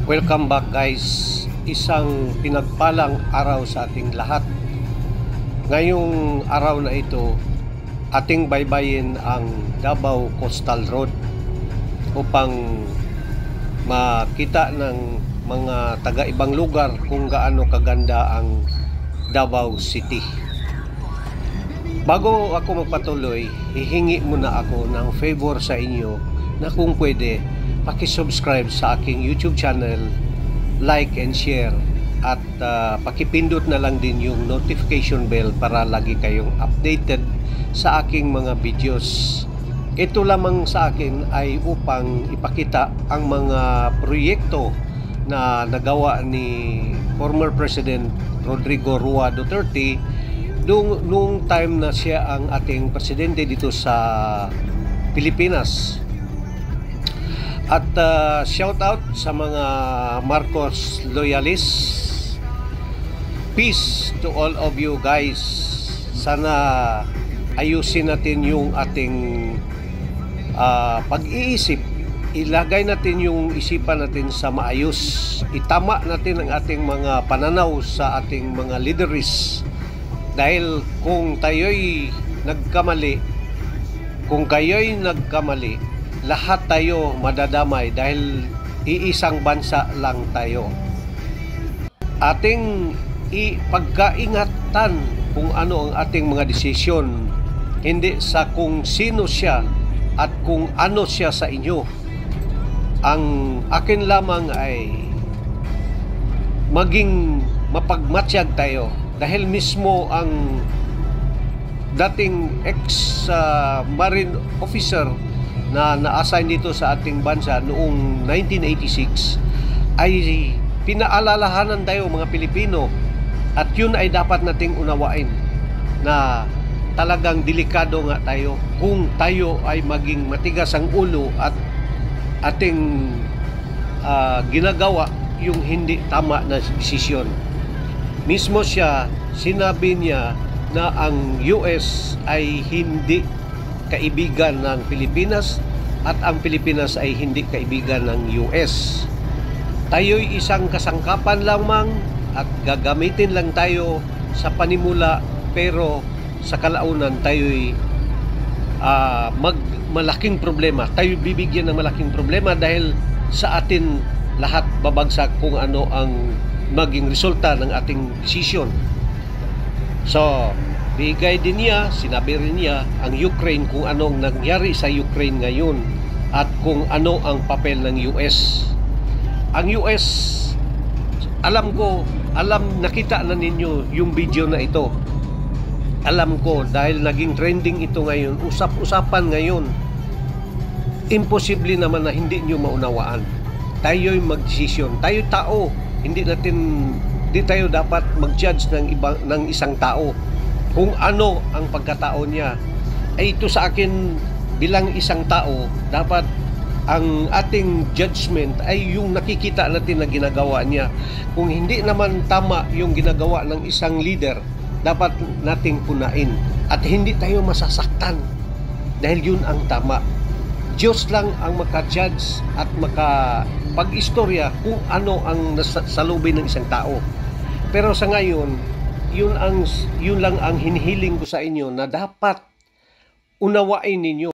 Welcome back guys. Isang pinagpalang araw sa ating lahat. Ngayong araw na ito, ating baybayin ang Davao Coastal Road upang makita ng mga taga-ibang lugar kung gaano kaganda ang Davao City. Bago ako magpatuloy, hihingi muna ako ng favor sa inyo na kung pwede, paki-subscribe sa aking YouTube channel, like and share, at pakipindot na lang din yung notification bell para lagi kayong updated sa aking mga videos. Ito lamang sa akin ay upang ipakita ang mga proyekto na nagawa ni former President Rodrigo Roa Duterte nung time na siya ang ating presidente dito sa Pilipinas. At shout out sa mga Marcos loyalists. Peace to all of you guys. Sana ayusin natin yung ating pag-iisip. Ilagay natin yung isipan natin sa maayos. Itama natin ang ating mga pananaw sa ating mga leaders. Dahil kung tayo'y nagkamali, lahat tayo madadamay dahil iisang bansa lang tayo. Ating ipagkaingatan kung ano ang ating mga desisyon, hindi sa kung sino siya at kung ano siya sa inyo. Ang akin lamang ay maging mapagmatsyag tayo dahil mismo ang dating ex-marine officer na na-assign dito sa ating bansa noong 1986 ay pinaalalahanan tayo mga Pilipino, at yun ay dapat nating unawain na talagang delikado nga tayo kung tayo ay maging matigas ang ulo at ating ginagawa yung hindi tama na desisyon. Mismo siya, sinabi niya na ang US ay hindi kaibigan ng Pilipinas at ang Pilipinas ay hindi kaibigan ng US. Tayo'y isang kasangkapan lamang at gagamitin lang tayo sa panimula, pero sa kalaunan tayo'y malaking problema. Tayo'y bibigyan ng malaking problema dahil sa atin lahat babagsak kung ano ang maging resulta ng ating desisyon. So, bigay din niya, sinabi rin niya ang Ukraine kung anong nangyari sa Ukraine ngayon at kung ano ang papel ng US. Ang US, nakita na ninyo yung video na ito. Alam ko dahil naging trending ito ngayon, usap-usapan ngayon. Imposible naman na hindi nyo maunawaan. Tayo'y magdesisyon. Tayo tao, hindi tayo dapat mag-judge ng isang tao kung ano ang pagkatao niya. Ay ito sa akin bilang isang tao, dapat ang ating judgment ay yung nakikita natin na ginagawa niya. Kung hindi naman tama yung ginagawa ng isang leader, dapat nating punain at hindi tayo masasaktan dahil yun ang tama. Diyos lang ang maka-judge at makapag-istorya kung ano ang nasalubin ng isang tao. Pero sa ngayon, yun lang ang hinihiling ko sa inyo na dapat unawain ninyo.